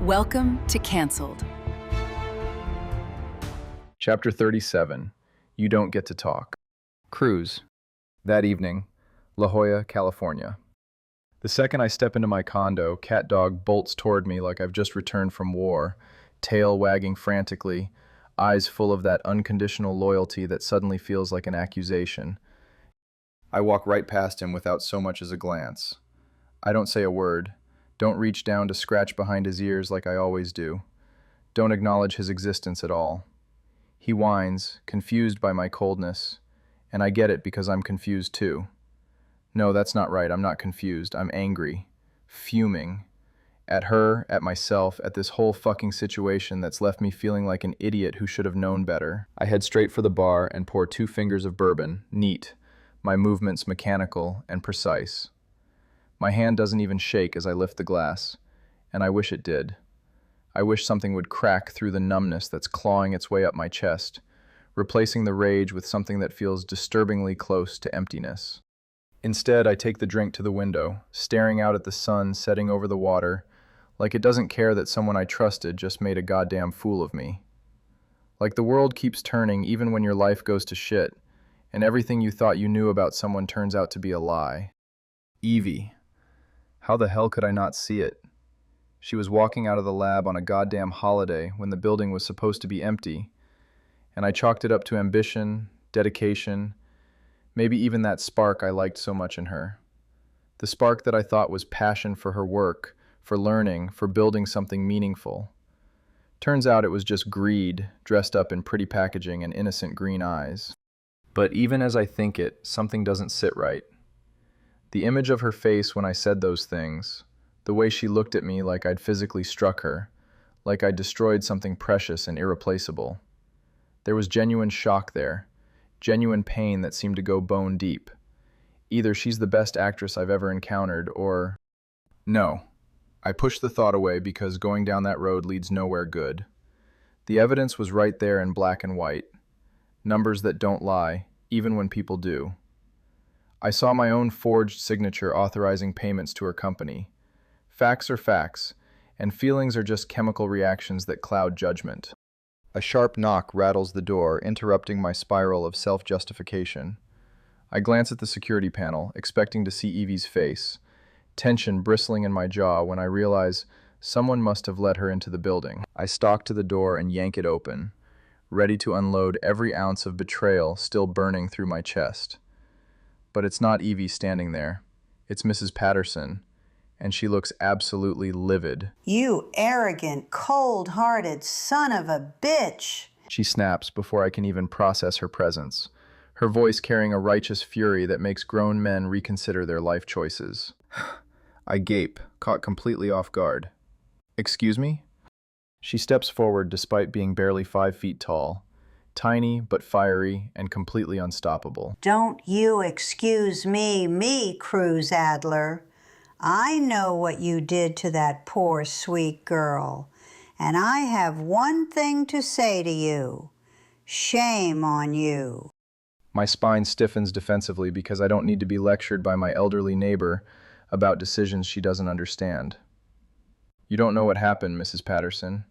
Welcome to Cancelled. Chapter 37. You Don't Get to Talk. Cruz. That evening, La Jolla, California. The second I step into my condo, Cat Dog bolts toward me like I've just returned from war, tail wagging frantically, eyes full of that unconditional loyalty that suddenly feels like an accusation. I walk right past him without so much as a glance. I don't say a word, don't reach down to scratch behind his ears like I always do, don't acknowledge his existence at all. He whines, confused by my coldness, and I get it because I'm confused too. No, that's not right, I'm not confused, I'm angry, fuming. At her, at myself, at this whole fucking situation that's left me feeling like an idiot who should have known better. I head straight for the bar and pour 2 fingers of bourbon, neat, my movements mechanical and precise. My hand doesn't even shake as I lift the glass, and I wish it did. I wish something would crack through the numbness that's clawing its way up my chest, replacing the rage with something that feels disturbingly close to emptiness. Instead, I take the drink to the window, staring out at the sun setting over the water, like it doesn't care that someone I trusted just made a goddamn fool of me. Like the world keeps turning even when your life goes to shit, and everything you thought you knew about someone turns out to be a lie. Evie. How the hell could I not see it? She was walking out of the lab on a goddamn holiday when the building was supposed to be empty, and I chalked it up to ambition, dedication, maybe even that spark I liked so much in her. The spark that I thought was passion for her work, for learning, for building something meaningful. Turns out it was just greed, dressed up in pretty packaging and innocent green eyes. But even as I think it, something doesn't sit right. The image of her face when I said those things, the way she looked at me like I'd physically struck her, like I'd destroyed something precious and irreplaceable. There was genuine shock there, genuine pain that seemed to go bone deep. Either she's the best actress I've ever encountered, or... No. I pushed the thought away because going down that road leads nowhere good. The evidence was right there in black and white. Numbers that don't lie, even when people do. I saw my own forged signature authorizing payments to her company. Facts are facts, and feelings are just chemical reactions that cloud judgment. A sharp knock rattles the door, interrupting my spiral of self-justification. I glance at the security panel, expecting to see Evie's face, tension bristling in my jaw when I realize someone must have let her into the building. I stalk to the door and yank it open, ready to unload every ounce of betrayal still burning through my chest. But it's not Evie standing there. It's Mrs. Patterson, and she looks absolutely livid. You arrogant, cold-hearted son of a bitch! She snaps before I can even process her presence, her voice carrying a righteous fury that makes grown men reconsider their life choices. I gape, caught completely off guard. Excuse me? She steps forward despite being barely 5 feet tall, tiny but fiery and completely unstoppable. Don't you excuse me, Cruz Adler. I know what you did to that poor, sweet girl, and I have one thing to say to you. Shame on you. My spine stiffens defensively because I don't need to be lectured by my elderly neighbor about decisions she doesn't understand. You don't know what happened, Mrs. Patterson.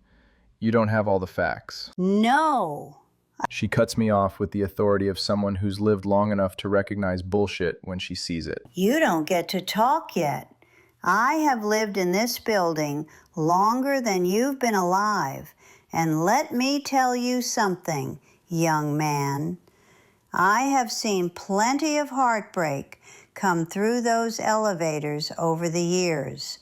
You don't have all the facts. No. She cuts me off with the authority of someone who's lived long enough to recognize bullshit when she sees it. You don't get to talk yet. I have lived in this building longer than you've been alive, and let me tell you something, young man. I have seen plenty of heartbreak come through those elevators over the years,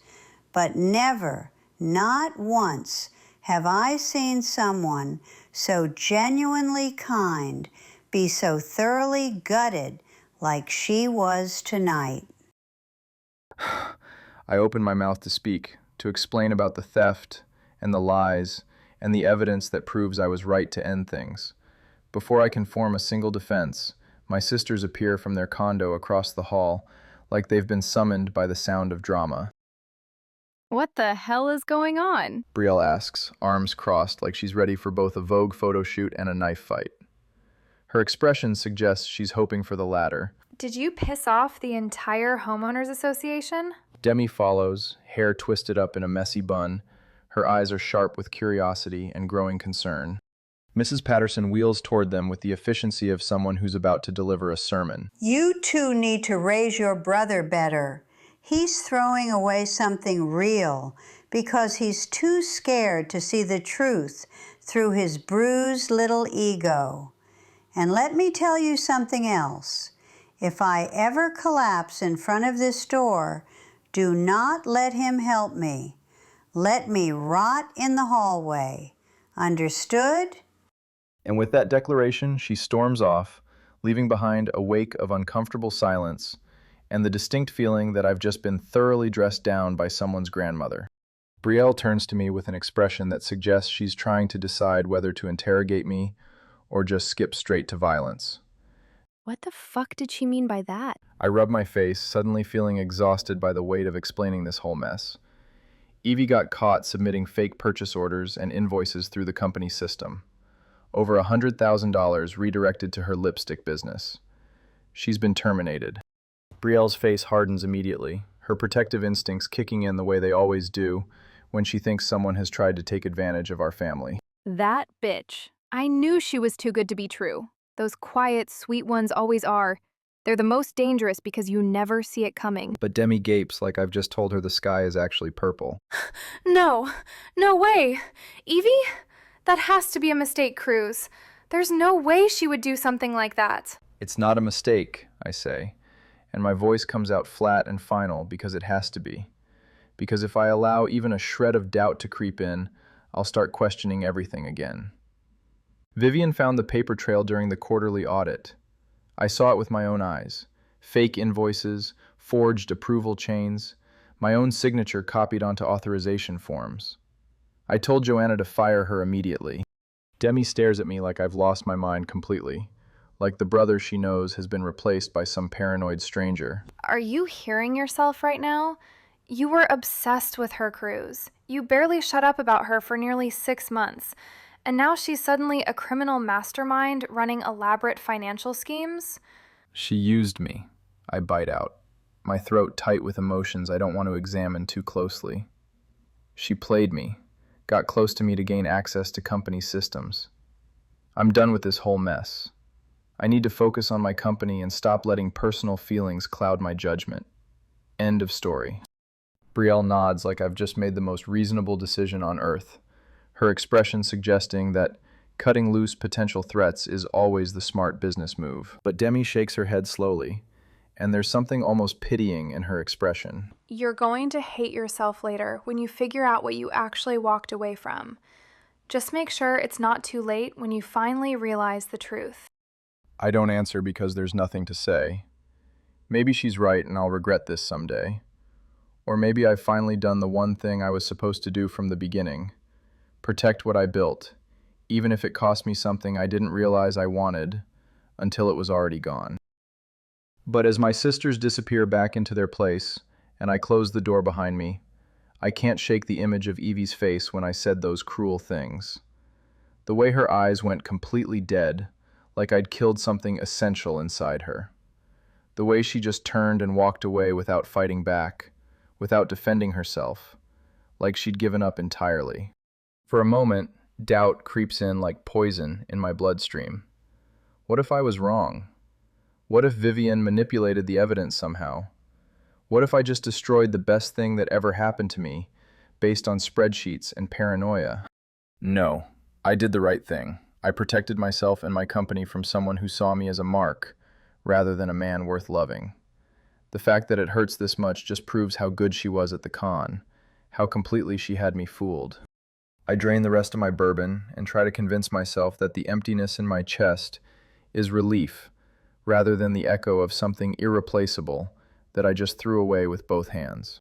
but never, not once, have I seen someone so genuinely kind be so thoroughly gutted like she was tonight. I open my mouth to speak, to explain about the theft and the lies and the evidence that proves I was right to end things. Before I can form a single defense, my sisters appear from their condo across the hall like they've been summoned by the sound of drama. What the hell is going on? Brielle asks, arms crossed like she's ready for both a Vogue photo shoot and a knife fight. Her expression suggests she's hoping for the latter. Did you piss off the entire homeowners association? Demi follows, hair twisted up in a messy bun, Her eyes are sharp with curiosity and growing concern. Mrs. Patterson wheels toward them with the efficiency of someone who's about to deliver a sermon. You two need to raise your brother better. He's throwing away something real because he's too scared to see the truth through his bruised little ego. And let me tell you something else. If I ever collapse in front of this door, do not let him help me. Let me rot in the hallway. Understood? And with that declaration, she storms off, leaving behind a wake of uncomfortable silence and the distinct feeling that I've just been thoroughly dressed down by someone's grandmother. Brielle turns to me with an expression that suggests she's trying to decide whether to interrogate me or just skip straight to violence. What the fuck did she mean by that? I rub my face, suddenly feeling exhausted by the weight of explaining this whole mess. Evie got caught submitting fake purchase orders and invoices through the company system. Over $100,000 redirected to her lipstick business. She's been terminated. Brielle's face hardens immediately, her protective instincts kicking in the way they always do when she thinks someone has tried to take advantage of our family. That bitch. I knew she was too good to be true. Those quiet, sweet ones always are. They're the most dangerous because you never see it coming. But Demi gapes like I've just told her the sky is actually purple. No way. Evie? That has to be a mistake, Cruz. There's no way she would do something like that. It's not a mistake, I say, and my voice comes out flat and final because it has to be. Because if I allow even a shred of doubt to creep in, I'll start questioning everything again. Vivian found the paper trail during the quarterly audit. I saw it with my own eyes. Fake invoices, forged approval chains, my own signature copied onto authorization forms. I told Joanna to fire her immediately. Demi stares at me like I've lost my mind completely, like the brother she knows has been replaced by some paranoid stranger. Are you hearing yourself right now? You were obsessed with her, Cruz. You barely shut up about her for nearly 6 months. And now she's suddenly a criminal mastermind running elaborate financial schemes? She used me, I bite out, my throat tight with emotions I don't want to examine too closely. She played me, got close to me to gain access to company systems. I'm done with this whole mess. I need to focus on my company and stop letting personal feelings cloud my judgment. End of story. Brielle nods like I've just made the most reasonable decision on earth, her expression suggesting that cutting loose potential threats is always the smart business move. But Demi shakes her head slowly, and there's something almost pitying in her expression. You're going to hate yourself later when you figure out what you actually walked away from. Just make sure it's not too late when you finally realize the truth. I don't answer because there's nothing to say. Maybe she's right and I'll regret this someday. Or maybe I've finally done the one thing I was supposed to do from the beginning. Protect what I built, even if it cost me something I didn't realize I wanted until it was already gone. But as my sisters disappear back into their place and I close the door behind me, I can't shake the image of Evie's face when I said those cruel things. The way her eyes went completely dead, like I'd killed something essential inside her. The way she just turned and walked away without fighting back, without defending herself, like she'd given up entirely. For a moment, doubt creeps in like poison in my bloodstream. What if I was wrong? What if Vivian manipulated the evidence somehow? What if I just destroyed the best thing that ever happened to me based on spreadsheets and paranoia? No, I did the right thing. I protected myself and my company from someone who saw me as a mark rather than a man worth loving. The fact that it hurts this much just proves how good she was at the con, how completely she had me fooled. I drain the rest of my bourbon and try to convince myself that the emptiness in my chest is relief rather than the echo of something irreplaceable that I just threw away with both hands.